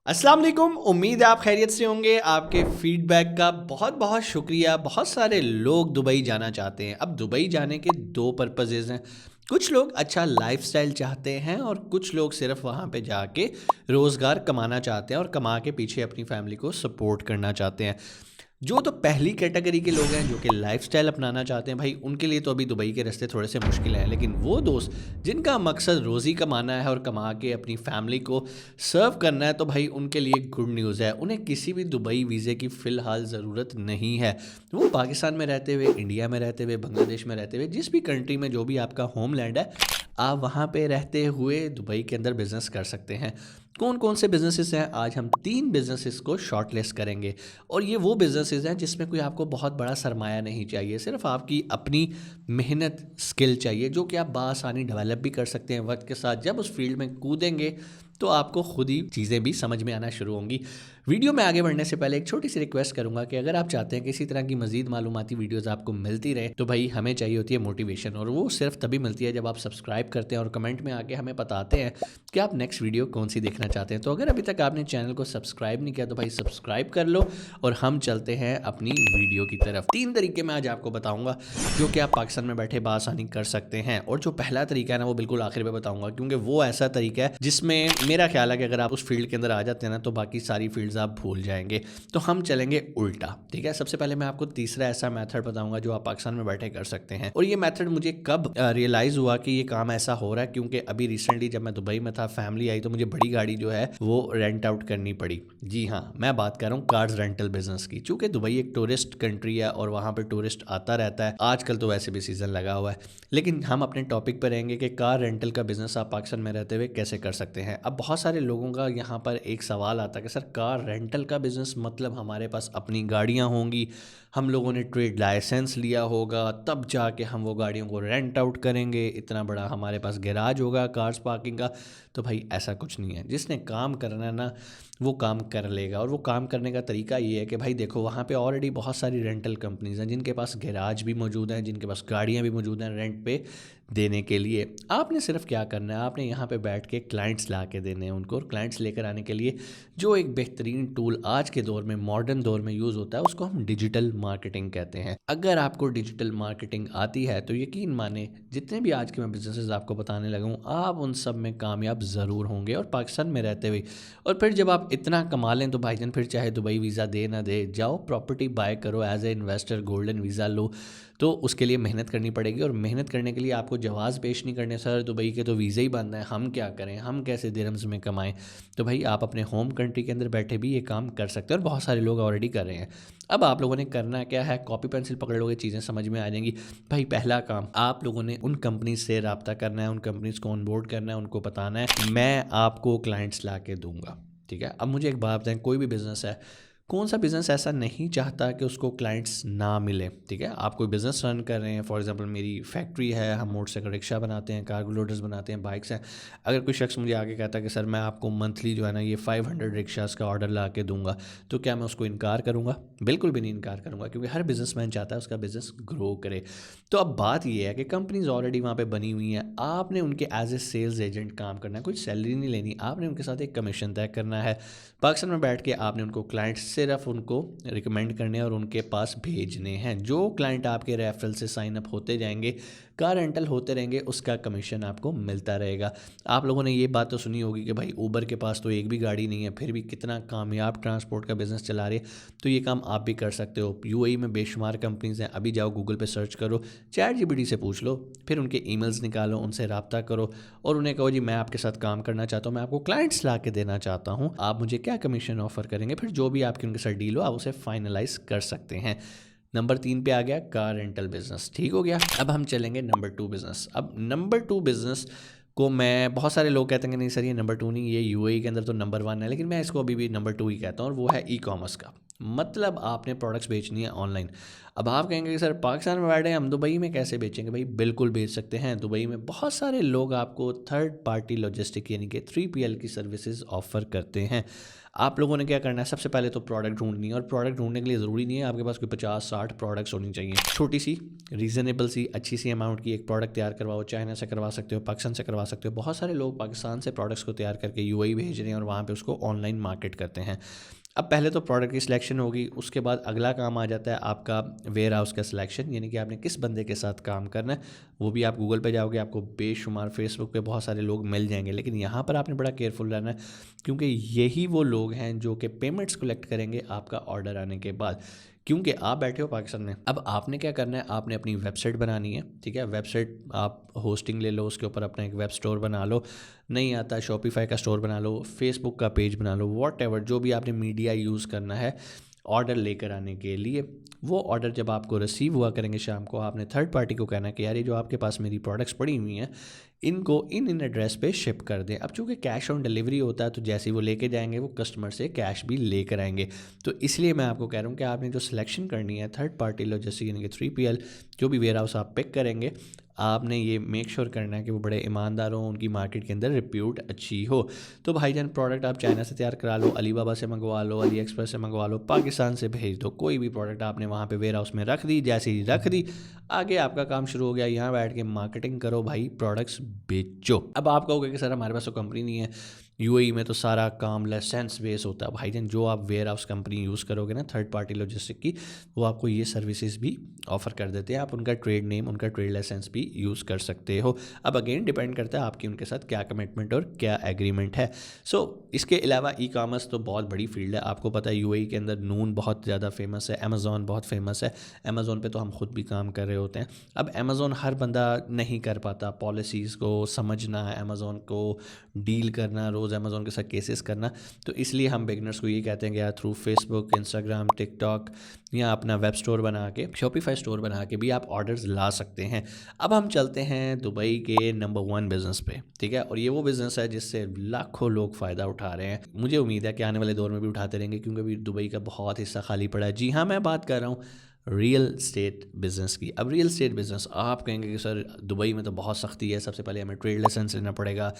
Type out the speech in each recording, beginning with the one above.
अस्सलाम वालेकुम। उम्मीद है आप खैरियत से होंगे। आपके फीडबैक का बहुत बहुत शुक्रिया। बहुत सारे लोग दुबई जाना चाहते हैं। अब दुबई जाने के दो पर्पसेस हैं। कुछ लोग अच्छा लाइफस्टाइल चाहते हैं और कुछ लोग सिर्फ वहाँ पे जाके रोज़गार कमाना चाहते हैं और कमा के पीछे अपनी फैमिली को सपोर्ट करना चाहते हैं। जो तो पहली कैटेगरी के लोग हैं जो कि लाइफस्टाइल अपनाना चाहते हैं, भाई उनके लिए तो अभी दुबई के रास्ते थोड़े से मुश्किल हैं। लेकिन वो दोस्त जिनका मकसद रोज़ी कमाना है और कमा के अपनी फैमिली को सर्व करना है, तो भाई उनके लिए गुड न्यूज़ है। उन्हें किसी भी दुबई वीज़े की फ़िलहाल ज़रूरत नहीं है। वो पाकिस्तान में रहते हुए, इंडिया में रहते हुए, बांग्लादेश में रहते हुए, जिस भी कंट्री में जो भी आपका होमलैंड है, आप वहाँ पे रहते हुए दुबई के अंदर बिज़नेस कर सकते हैं। कौन कौन से बिज़नेसेस हैं, आज हम 3 बिज़नेसेस को शॉर्टलिस्ट करेंगे। और ये वो बिज़नेसेस हैं जिसमें कोई आपको बहुत बड़ा सरमाया नहीं चाहिए, सिर्फ आपकी अपनी मेहनत, स्किल चाहिए, जो कि आप बआसानी डेवलप भी कर सकते हैं वक्त के साथ। जब उस फील्ड में कूदेंगे तो आपको खुद ही चीज़ें भी समझ में आना शुरू होंगी। वीडियो में आगे बढ़ने से पहले एक छोटी सी रिक्वेस्ट करूंगा कि अगर आप चाहते हैं कि इसी तरह की मजीद मालूमाती वीडियोस आपको मिलती रहे, तो भाई हमें चाहिए होती है मोटिवेशन, और वो सिर्फ तभी मिलती है जब आप सब्सक्राइब करते हैं और कमेंट में आके हमें बताते हैं कि आप नेक्स्ट वीडियो कौन सी देखना चाहते हैं। तो अगर अभी तक आपने चैनल को सब्सक्राइब नहीं किया तो भाई सब्सक्राइब कर लो और हम चलते हैं अपनी वीडियो की तरफ। 3 तरीके मैं आज आपको बताऊंगा जो कि आप पाकिस्तान में बैठे बआसानी कर सकते हैं। और जो पहला तरीका है ना, वो बिल्कुल आखिर में बताऊंगा, क्योंकि वो ऐसा तरीका है जिसमें मेरा ख्याल है कि अगर आप उस फील्ड के अंदर आ जाते हैं ना, तो बाकी सारी फील्ड्स आप भूल जाएंगे। तो हम चलेंगे उल्टा, ठीक है। सबसे पहले मैं आपको तीसरा ऐसा मेथड बताऊंगा जो आप पाकिस्तान में बैठे कर सकते हैं। और ये मेथड मुझे कब रियलाइज हुआ कि ये काम ऐसा हो रहा है, क्योंकि अभी रिसेंटली जब मैं दुबई में था, फैमिली आई तो मुझे बड़ी गाड़ी जो है वो रेंट आउट करनी पड़ी। जी हाँ, मैं बात कर रहा हूँ कार्स रेंटल बिजनेस की। चूंकि दुबई एक टूरिस्ट कंट्री है और वहाँ पे टूरिस्ट आता रहता है, आजकल तो वैसे भी सीजन लगा हुआ है। लेकिन हम अपने टॉपिक पर रहेंगे कि कार रेंटल का बिजनेस आप पाकिस्तान में रहते हुए कैसे कर सकते हैं। अब बहुत सारे लोगों का यहाँ पर एक सवाल आता है कि सर, कार रेंटल का बिजनेस मतलब हमारे पास अपनी गाड़ियाँ होंगी, हम लोगों ने ट्रेड लाइसेंस लिया होगा, तब जाके हम वो गाड़ियों को रेंट आउट करेंगे, इतना बड़ा हमारे पास गैराज होगा कार्स पार्किंग का। तो भाई ऐसा कुछ नहीं है। जिसने काम करना है ना, वो काम कर लेगा। और वो काम करने का तरीका ये है कि भाई देखो, वहाँ पे ऑलरेडी बहुत सारी रेंटल कंपनीज हैं जिनके पास गैराज भी मौजूद हैं, जिनके पास गाड़ियाँ भी मौजूद हैं रेंट पे देने के लिए। आपने सिर्फ क्या करना है, आपने यहाँ पे बैठ के क्लाइंट्स ला के देने हैं उनको। और क्लाइंट्स लेकर आने के लिए जो एक बेहतरीन टूल आज के दौर में, मॉडर्न दौर में यूज़ होता है, उसको हम डिजिटल मार्केटिंग कहते हैं। अगर आपको डिजिटल मार्केटिंग आती है तो यकीन माने, जितने भी आज के मैं बिजनेसेस आपको बताने लगा हूँ, आप उन सब में कामयाब ज़रूर होंगे और पाकिस्तान में रहते हुए। और फिर जब आप इतना कमा लें तो भाईजान फिर चाहे दुबई वीज़ा दे ना दे, जाओ प्रॉपर्टी बाय करो, as a investor golden visa लो। तो उसके लिए मेहनत करनी पड़ेगी, और मेहनत करने के लिए आपको जवाज़ पेश नहीं करने, सर दुबई के तो वीज़ा ही बंद है, हम क्या करें, हम कैसे दिरहम्स में कमाएं। तो भाई आप अपने होम कंट्री के अंदर बैठे भी ये काम कर सकते हैं, और बहुत सारे लोग ऑलरेडी कर रहे हैं। अब आप लोगों ने करना क्या है, कॉपी पेंसिल पकड़ लोगे, चीज़ें समझ में आ जाएंगी। भाई पहला काम, आप लोगों ने उन कंपनी से रब्ता करना है, उन कंपनीज को ऑनबोर्ड करना है, उनको बताना है मैं आपको क्लाइंट्स ला के दूंगा, ठीक है। अब मुझे एक बात बताएं, कोई भी बिजनेस है, कौन सा बिज़नेस ऐसा नहीं चाहता कि उसको क्लाइंट्स ना मिले, ठीक है। आप कोई बिज़नेस रन कर रहे हैं, फॉर एग्जांपल मेरी फैक्ट्री है, हम मोटरसाइकिल रिक्शा बनाते हैं, कार्गो लोडर्स बनाते हैं, बाइक्स हैं। अगर कोई शख्स मुझे आके कहता है कि सर मैं आपको मंथली जो है ना ये 500 रिक्शास का ऑर्डर ला के दूंगा, तो क्या मैं उसको इनकार करूंगा? बिल्कुल भी नहीं इनकार करूंगा, क्योंकि हर बिजनेसमैन चाहता है उसका बिज़नेस ग्रो करे। तो अब बात ये है कि कंपनीज ऑलरेडी वहाँ पे बनी हुई हैं, आपने उनके एज ए सेल्स एजेंट काम करना है, कोई सैलरी नहीं लेनी, आपने उनके साथ एक कमीशन तय करना है। पाकिस्तान में बैठ के आपने उनको क्लाइंट्स सिर्फ उनको रिकमेंड करने और उनके पास भेजने हैं। जो क्लाइंट आपके रेफरल से साइन अप होते जाएंगे, कार रेंटल होते रहेंगे, उसका कमीशन आपको मिलता रहेगा। आप लोगों ने ये बात तो सुनी होगी कि भाई ऊबर के पास तो एक भी गाड़ी नहीं है, फिर भी कितना कामयाब ट्रांसपोर्ट का बिजनेस चला रहे। तो ये काम आप भी कर सकते हो। यूएई में बेशुमार कंपनीज हैं, अभी जाओ गूगल पे सर्च करो, चैट जीपीटी से पूछ लो, फिर उनके ईमेल्स निकालो, उनसे रब्ता करो और उन्हें कहो जी मैं आपके साथ काम करना चाहता हूँ, मैं आपको क्लाइंट्स ला के देना चाहता हूँ, आप मुझे क्या कमीशन ऑफर करेंगे। फिर जो भी आपकी उनके साथ डील हो, आप उसे फाइनलाइज कर सकते हैं। नंबर 3 पे आ गया कार रेंटल बिजनेस, ठीक हो गया। अब हम चलेंगे नंबर 2 बिजनेस। अब नंबर 2 बिजनेस को मैं, बहुत सारे लोग कहते हैं कि नहीं सर ये नंबर 2 नहीं, ये यूएई के अंदर तो नंबर 1 है, लेकिन मैं इसको अभी भी नंबर 2 ही कहता हूँ, और वो है ई कॉमर्स का। मतलब आपने प्रोडक्ट्स बेचनी है ऑनलाइन। अब आप कहेंगे कि सर पाकिस्तान में बैठे हैं हम, दुबई में कैसे बेचेंगे? भाई बिल्कुल बेच सकते हैं। दुबई में बहुत सारे लोग आपको थर्ड पार्टी लॉजिस्टिक यानी कि 3PL की सर्विसेज ऑफर करते हैं। आप लोगों ने क्या करना है, सबसे पहले तो प्रोडक्ट ढूंढनी है, और प्रोडक्ट ढूंढने के लिए ज़रूरी नहीं है आपके पास कोई 50-60 प्रोडक्ट्स होनी चाहिए। छोटी सी रीज़नेबल सी अच्छी सी अमाउंट की एक प्रोडक्ट तैयार करवाओ। चाइना से करवा सकते हो, पाकिस्तान से करवा सकते हो। बहुत सारे लोग पाकिस्तान से प्रोडक्ट्स को तैयार करके यूएई भेज रहे हैं और वहाँ पे उसको ऑनलाइन मार्केट करते हैं। अब पहले तो प्रोडक्ट की सिलेक्शन होगी, उसके बाद अगला काम आ जाता है आपका वेयर हाउस का सिलेक्शन, यानी कि आपने किस बंदे के साथ काम करना है। वो भी आप गूगल पे जाओगे, आपको बेशुमार फेसबुक पे बहुत सारे लोग मिल जाएंगे, लेकिन यहाँ पर आपने बड़ा केयरफुल रहना है, क्योंकि यही वो लोग हैं जो कि पेमेंट्स कलेक्ट करेंगे आपका ऑर्डर आने के बाद। क्योंकि आप बैठे हो पाकिस्तान में, अब आपने क्या करना है, आपने अपनी वेबसाइट बनानी है, ठीक है। वेबसाइट आप होस्टिंग ले लो, उसके ऊपर अपना एक वेब स्टोर बना लो, नहीं आता शॉपिफाई का स्टोर बना लो, फेसबुक का पेज बना लो, वॉट जो भी आपने मीडिया यूज़ करना है ऑर्डर लेकर आने के लिए। वो ऑर्डर जब आपको रिसीव हुआ करेंगे शाम को, आपने थर्ड पार्टी को कहना है कि यार ये जो आपके पास मेरी प्रोडक्ट्स पड़ी हुई हैं, इनको इन एड्रेस पे शिप कर दें। अब चूँकि कैश ऑन डिलीवरी होता है, तो जैसे ही वो लेके जाएंगे वो कस्टमर से कैश भी लेकर आएंगे। तो इसलिए मैं आपको कह रहा हूँ कि आपने जो सिलेक्शन करनी है थर्ड पार्टी लॉजिस्टिक यानी कि 3PL, जो भी वेयर हाउस आप पिक करेंगे, आपने ये मेक श्योर करना है कि वो बड़े ईमानदार हों, उनकी मार्केट के अंदर रिप्यूट अच्छी हो। तो भाईजान प्रोडक्ट आप चाइना से तैयार करा लो, अली बाबा से मंगवा लो, अली एक्सप्रेस से मंगवा लो, पाकिस्तान से भेज दो, कोई भी प्रोडक्ट आपने वहाँ पे वेयर हाउस में रख दी, जैसे ही रख दी आगे आपका काम शुरू हो गया, यहाँ बैठ के मार्केटिंग करो भाई, प्रोडक्ट्स बेचो। अब आप कहोगे कि सर हमारे पास तो कंपनी नहीं है, यूएई में तो सारा काम लाइसेंस बेस होता है। भाईजान जो आप वेयर हाउस कंपनी यूज़ करोगे ना थर्ड पार्टी लॉजिस्टिक की, वो आपको ये सर्विसेज भी ऑफर कर देते हैं, आप उनका ट्रेड नेम, उनका ट्रेड लाइसेंस भी यूज़ कर सकते हो। अब अगेन डिपेंड करता है आपकी उनके साथ क्या कमिटमेंट और क्या एग्रीमेंट है। सो इसके अलावा ई कामर्स तो बहुत बड़ी फील्ड है, आपको पता है यूएई के अंदर नून बहुत ज़्यादा फेमस है, अमेज़ॉन बहुत फेमस है, अमेज़ॉन पे तो हम खुद भी काम कर रहे होते हैं। अब अमेज़ॉन हर बंदा नहीं कर पाता, पॉलिसीज़ को समझना, अमेज़ॉन को डील करना, रोज़ अमेज़ॉन के साथ केसेस करना, तो इसलिए हम बिगनर्स को ये कहते हैं कि यार थ्रू फेसबुक, इंस्टाग्राम, टिकटॉक या अपना वेब स्टोर बना के, शॉपिफाई स्टोर बना के भी आप ऑर्डर्स ला सकते हैं। अब हम चलते हैं दुबई के नंबर 1 बिज़नेस पे, ठीक है। और ये वो बिज़नेस है जिससे लाखों लोग फ़ायदा उठा रहे हैं, मुझे उम्मीद है कि आने वाले दौर में भी उठाते रहेंगे, क्योंकि अभी दुबई का बहुत हिस्सा खाली पड़ा है। जी हाँ, मैं बात कर रहा हूँ रियल स्टेट बिज़नेस की। अब रियल स्टेट बिज़नेस आप कहेंगे कि सर दुबई में तो बहुत सख्ती है, सबसे पहले हमें ट्रेड लाइसेंस लेना पड़ेगा,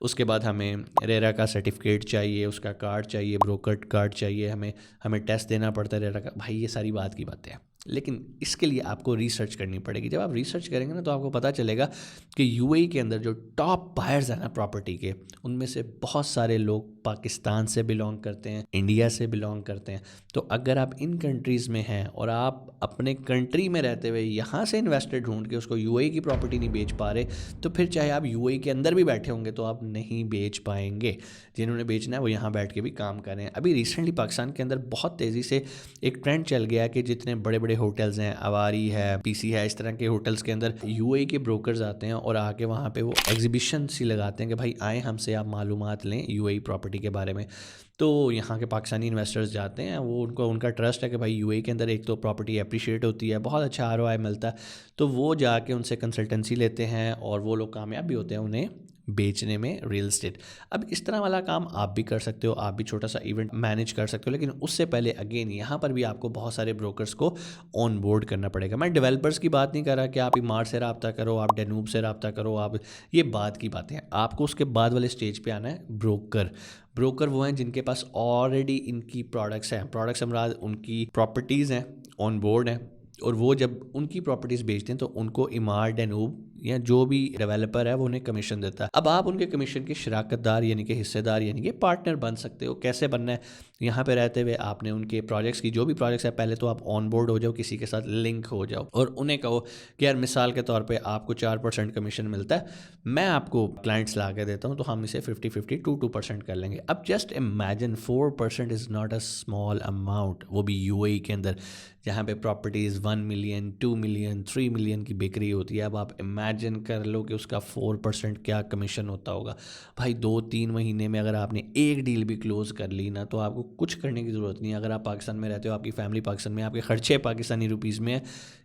उसके बाद हमें रेरा का सर्टिफिकेट चाहिए, उसका कार्ड चाहिए, ब्रोकर कार्ड चाहिए, हमें टेस्ट देना पड़ता है रेरा का। भाई ये सारी बात की बातें हैं, लेकिन इसके लिए आपको रिसर्च करनी पड़ेगी। जब आप रिसर्च करेंगे ना, तो आपको पता चलेगा कि यूएई के अंदर जो टॉप बायर्स हैं ना प्रॉपर्टी के, उनमें से बहुत सारे लोग पाकिस्तान से बिलोंग करते हैं, इंडिया से बिलोंग करते हैं। तो अगर आप इन कंट्रीज़ में हैं और आप अपने कंट्री में रहते हुए यहाँ से इन्वेस्टर ढूंढ के उसको यूएई की प्रॉपर्टी नहीं बेच पा रहे, तो फिर चाहे आप यूएई के अंदर भी बैठे होंगे तो आप नहीं बेच पाएंगे। जिन्होंने बेचना है वो यहाँ बैठ के भी काम कर रहे हैं। अभी रिसेंटली पाकिस्तान के अंदर बहुत तेज़ी से एक ट्रेंड चल गया कि जितने बड़े बड़े होटल्स हैं, अवारी है, पीसी है, इस तरह के होटल्स के अंदर यूएई के ब्रोकर्स आते हैं और आके वहाँ पे वो एग्जीबिशन सी लगाते हैं कि भाई आए हमसे आप मालूमात लें यूएई प्रॉपर्टी के बारे में। तो यहाँ के पाकिस्तानी इन्वेस्टर्स जाते हैं, वो उनका ट्रस्ट है कि भाई यूएई के अंदर एक तो प्रॉपर्टी अप्रिशिएट होती है, बहुत अच्छा आरओआई मिलता है, तो वो जाके उनसे कंसल्टेंसी लेते हैं और वो लोग कामयाब भी होते हैं उन्हें बेचने में रियल एस्टेट। अब इस तरह वाला काम आप भी कर सकते हो, आप भी छोटा सा इवेंट मैनेज कर सकते हो, लेकिन उससे पहले अगेन यहाँ पर भी आपको बहुत सारे ब्रोकर्स को ऑन बोर्ड करना पड़ेगा। मैं डेवलपर्स की बात नहीं कर रहा कि आप इमार से रब्ता करो, आप डेनूब से रब्ता करो, आप ये बात की बातें हैं। आपको उसके बाद वाले स्टेज पे आना है ब्रोकर वो हैं जिनके पास ऑलरेडी इनकी प्रोडक्ट्स हैं, प्रोडक्ट्स हमारा उनकी प्रॉपर्टीज़ हैं, ऑन बोर्ड हैं, और वो जब उनकी प्रॉपर्टीज़ बेचते हैं तो उनको इमार, डेनूब या जो भी डेवलपर है वो उन्हें कमीशन देता है। अब आप उनके कमीशन के शराकतदार यानी कि हिस्सेदार यानी कि पार्टनर बन सकते हो। कैसे बनना है? यहाँ पे रहते हुए आपने उनके प्रोजेक्ट्स की जो भी प्रोजेक्ट्स है, पहले तो आप ऑन बोर्ड हो जाओ, किसी के साथ लिंक हो जाओ और उन्हें कहो कि यार मिसाल के तौर पे आपको 4% कमीशन मिलता है, मैं आपको क्लाइंट्स ला के देता हूँ, तो हम इसे 50-50 2% कर लेंगे। अब just imagine 4% is not a small amount, वो भी यूएई के अंदर जहाँ पे प्रॉपर्टीज़ 1 मिलियन, 2 मिलियन, 3 मिलियन की बिक्री होती है। अब आप इमेजिन कर लो कि उसका 4% क्या कमीशन होता होगा। भाई 2-3 महीने में अगर आपने एक डील भी क्लोज़ कर ली ना, तो आपको कुछ करने की ज़रूरत नहीं है। अगर आप पाकिस्तान में रहते हो, आपकी फैमिली पाकिस्तान में, आपके खर्चे पाकिस्तानी रुपीज़ में है,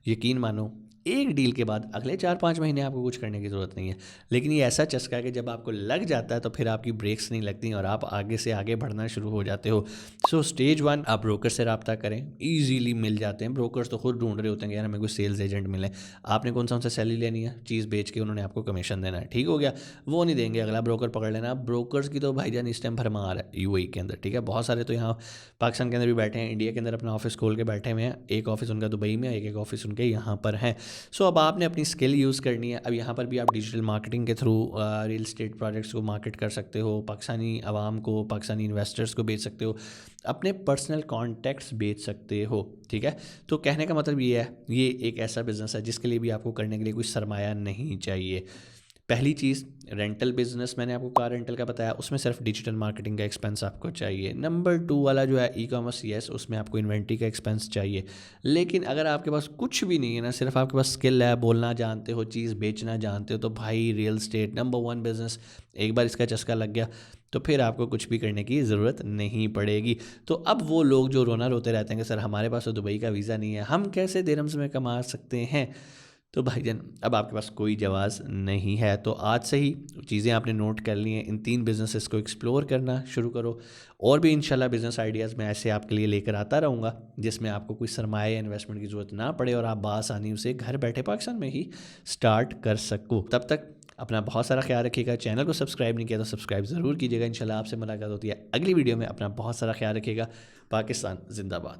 यकीन मानो एक डील के बाद अगले 4-5 महीने आपको कुछ करने की ज़रूरत नहीं है। लेकिन ये ऐसा चस्का है कि जब आपको लग जाता है तो फिर आपकी ब्रेक्स नहीं लगती और आप आगे से आगे बढ़ना शुरू हो जाते हो। सो स्टेज 1 आप ब्रोकर से रब्ता करें, ईज़िली मिल जाते हैं। ब्रोकर्स तो खुद ढूँढ रहे होते हैं कि यार हमें कोई सेल्स एजेंट मिले। आपने कौन सा उनसे सैलरी लेनी है, चीज़ बेच के उन्होंने आपको कमीशन देना है, ठीक हो गया। वो नहीं देंगे, अगला ब्रोकर पकड़ लेना। ब्रोकर्स की तो भाईजान इस टाइम भरमार है यूएई के अंदर, ठीक है। बहुत सारे तो यहाँ पाकिस्तान के अंदर भी बैठे हैं, इंडिया के अंदर अपना ऑफिस खोल के बैठे हुए हैं। एक ऑफिस उनका दुबई में, एक ऑफिस उनके यहाँ पर है। सो अब आपने अपनी स्किल यूज़ करनी है। अब यहाँ पर भी आप डिजिटल मार्केटिंग के थ्रू रियल स्टेट प्रोजेक्ट्स को मार्केट कर सकते हो, पाकिस्तानी आवाम को, पाकिस्तानी इन्वेस्टर्स को बेच सकते हो, अपने पर्सनल कॉन्टैक्ट्स बेच सकते हो, ठीक है। तो कहने का मतलब ये है, ये एक ऐसा बिजनेस है जिसके लिए भी आपको करने के लिए कोई सरमाया नहीं चाहिए। पहली चीज़ रेंटल बिजनेस, मैंने आपको कार रेंटल का बताया, उसमें सिर्फ डिजिटल मार्केटिंग का एक्सपेंस आपको चाहिए। नंबर 2 वाला जो है ई कॉमर्स, यस, उसमें आपको इन्वेंट्री का एक्सपेंस चाहिए। लेकिन अगर आपके पास कुछ भी नहीं है ना, सिर्फ आपके पास स्किल है, बोलना जानते हो, चीज़ बेचना जानते हो, तो भाई रियल स्टेट नंबर 1 बिजनेस। एक बार इसका चस्का लग गया तो फिर आपको कुछ भी करने की ज़रूरत नहीं पड़ेगी। तो अब वो लोग जो रोना रोते रहते हैं कि सर हमारे पास तो दुबई का वीज़ा नहीं है, हम कैसे दिरहम्स में कमा सकते हैं, तो भाईजान अब आपके पास कोई जवाब नहीं है। तो आज से ही चीज़ें आपने नोट कर ली हैं, इन 3 बिज़नेसेस को एक्सप्लोर करना शुरू करो। और भी इंशाल्लाह बिज़नेस आइडियाज़ मैं ऐसे आपके लिए लेकर आता रहूँगा जिसमें आपको कोई सरमाया या इन्वेस्टमेंट की ज़रूरत ना पड़े और आप बआसानी उसे घर बैठे पाकिस्तान में ही स्टार्ट कर सको। तब तक अपना बहुत सारा ख्याल रखिएगा। चैनल को सब्सक्राइब नहीं किया तो सब्सक्राइब ज़रूर कीजिएगा। इंशाल्लाह आपसे मुलाकात होती है अगली वीडियो में। अपना बहुत सारा ख्याल रखिएगा। पाकिस्तान जिंदाबाद।